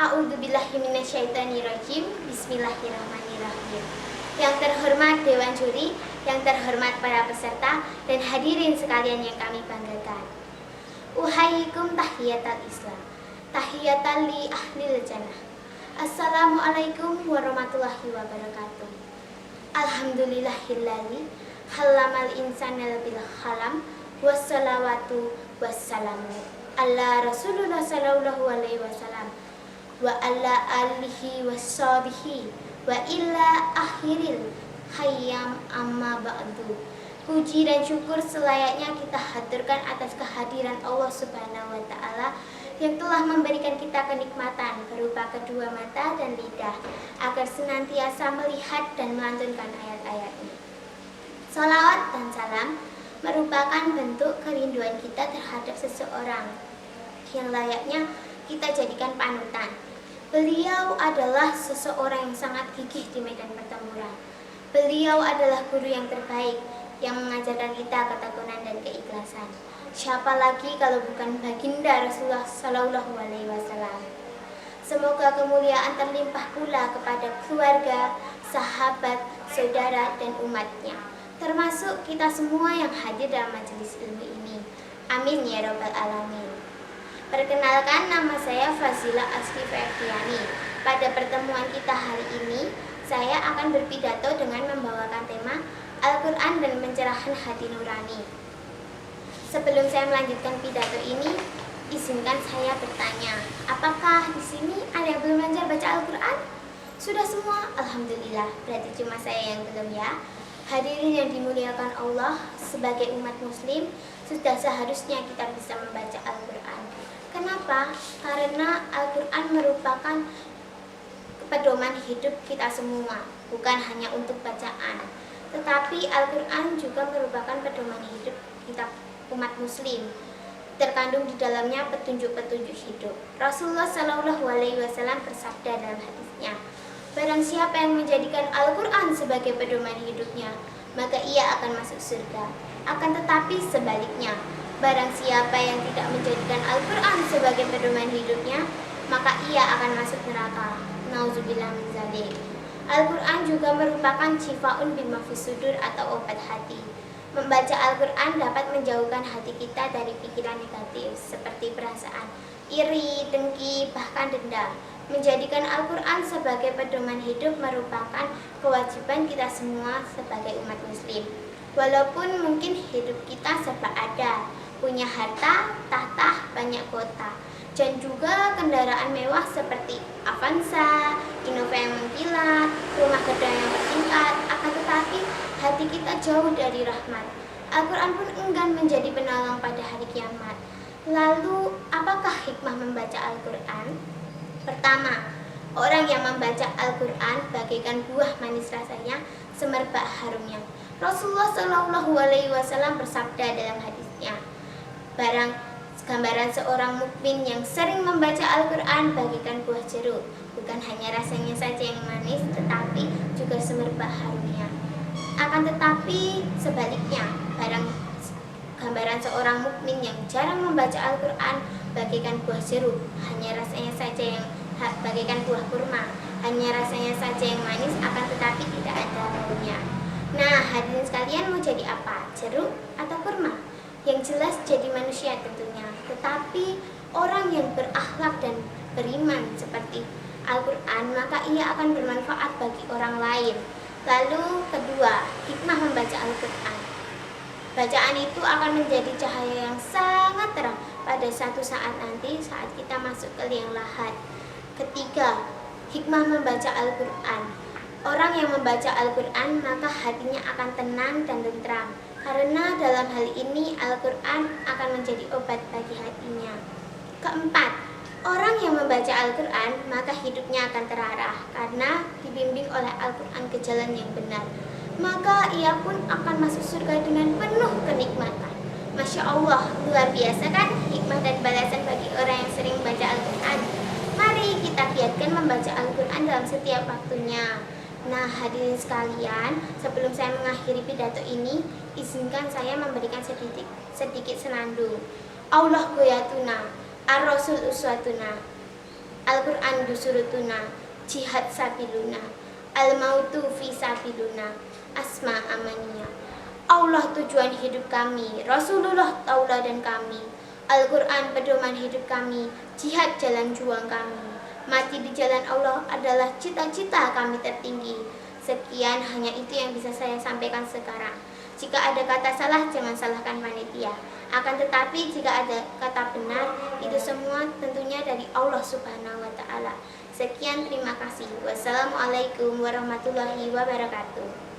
A'udzubillahi minasyaitonirrajim. Bismillahirrahmanirrahim. Yang terhormat Dewan Juri, yang terhormat para peserta, dan hadirin sekalian yang kami banggakan. Uhayyikum tahiyatal Islam, tahiyatan li ahlil jannah. Assalamualaikum warahmatullahi wabarakatuh. Alhamdulillahilladzi halamal insana bil khalam, wassalawatu wassalamu ala Rasulullah sallallahu alaihi wasallam wa ala alihi washabihi wa ila akhiril hayyam amma ba'du. Puji dan syukur selayaknya kita haturkan atas kehadiran Allah Subhanahu wa taala yang telah memberikan kita kenikmatan berupa kedua mata dan lidah agar senantiasa melihat dan melantunkan ayat-ayat-Nya. Salawat dan salam merupakan bentuk kerinduan kita terhadap seseorang yang layaknya kita jadikan panutan. Beliau adalah seseorang yang sangat gigih di medan pertempuran. Beliau adalah guru yang terbaik yang mengajarkan kita ketekunan dan keikhlasan. Siapa lagi kalau bukan baginda Rasulullah Sallallahu Alaihi Wasallam. Semoga kemuliaan terlimpah pula kepada keluarga, sahabat, saudara, dan umatnya, termasuk kita semua yang hadir dalam majelis ilmu ini. Amin ya rabbal alamin. Perkenalkan, nama saya Fazila Asfi Ferdiani. Pada pertemuan kita hari ini, saya akan berpidato dengan membawakan tema Al-Quran dan Mencerahkan Hati Nurani. Sebelum saya melanjutkan pidato ini, izinkan saya bertanya, apakah di sini ada yang belum belajar baca Al-Quran? Sudah semua? Alhamdulillah, berarti cuma saya yang belum ya. Hadirin yang dimuliakan Allah, sebagai umat muslim, sudah seharusnya kita bisa membaca Al-Quran. Kenapa? Karena Al-Quran merupakan pedoman hidup kita semua, bukan hanya untuk bacaan. Tetapi Al-Quran juga merupakan pedoman hidup kita umat muslim. Terkandung di dalamnya petunjuk-petunjuk hidup. Rasulullah Shallallahu Alaihi Wasallam bersabda dalam hadisnya, barang siapa yang menjadikan Al-Quran sebagai pedoman hidupnya, maka ia akan masuk surga. Akan tetapi sebaliknya, barang siapa yang tidak menjadikan Al-Quran sebagai pedoman hidupnya, maka ia akan masuk neraka. Nauzubillah min dzalik. Al-Quran juga merupakan shifaun bima fis sudur atau obat hati. Membaca Al-Quran dapat menjauhkan hati kita dari pikiran negatif seperti perasaan iri, dengki, bahkan dendam. Menjadikan Al-Quran sebagai pedoman hidup merupakan kewajiban kita semua sebagai umat muslim. Walaupun mungkin hidup kita serba ada, punya harta, tahta, banyak kota, dan juga kendaraan mewah seperti Avanza, Innova yang mengkilat, rumah gedang yang bertingkat, akan tetapi hati kita jauh dari rahmat. Al-Quran pun enggan menjadi penolong pada hari kiamat. Lalu, apakah hikmah membaca Al-Quran? Pertama, orang yang membaca Al-Quran bagaikan buah manis rasanya, semerbak harumnya. Rasulullah Shallallahu Alaihi Wasallam bersabda dalam hadisnya, gambaran seorang mukmin yang sering membaca Al-Quran bagaikan buah jeruk, bukan hanya rasanya saja yang manis, tetapi juga semerbak harumnya. Akan tetapi sebaliknya, gambaran seorang mukmin yang jarang membaca Al-Quran bagaikan buah jeruk, hanya rasanya saja yang bagaikan buah kurma, hanya rasanya saja yang manis, akan tetapi tidak ada baunya. Nah, hadirin sekalian, mau jadi apa? Jeruk atau kurma? Yang jelas jadi manusia tentunya. Tetapi orang yang berakhlak dan beriman seperti Al-Quran, maka ia akan bermanfaat bagi orang lain. Lalu kedua, hikmah membaca Al-Quran. Bacaan itu akan menjadi cahaya yang sangat terang pada satu saat nanti saat kita masuk ke liang lahat. Ketiga, hikmah membaca Al-Quran. Orang yang membaca Al-Quran maka hatinya akan tenang dan tentram, karena dalam hal ini Al-Quran akan menjadi obat bagi hatinya. Keempat, orang yang membaca Al-Quran maka hidupnya akan terarah karena dibimbing oleh Al-Quran ke jalan yang benar. Maka ia pun akan masuk surga dengan penuh kenikmatan. Masya Allah, luar biasa kan hikmah dan balasan bagi orang yang sering membaca Al-Quran. Mari kita giatkan membaca Al-Quran dalam setiap waktunya. Nah, hadirin sekalian, sebelum saya mengakhiri pidato ini, izinkan saya memberikan sedikit senandung. Allah goyatuna, ar-rasul uswatuna. Al-Quran dusurutuna, jihad sabiluna, al-mautu fi sabiluna, asma amaniyah. Allah tujuan hidup kami, Rasulullah tauladan kami, Al-Quran pedoman hidup kami, jihad jalan juang kami. Mati di jalan Allah adalah cita-cita kami tertinggi. Sekian, hanya itu yang bisa saya sampaikan sekarang. Jika ada kata salah, jangan salahkan panitia. Akan tetapi jika ada kata benar, itu semua tentunya dari Allah Subhanahu wa Ta'ala. Sekian, terima kasih. Wassalamualaikum warahmatullahi wabarakatuh.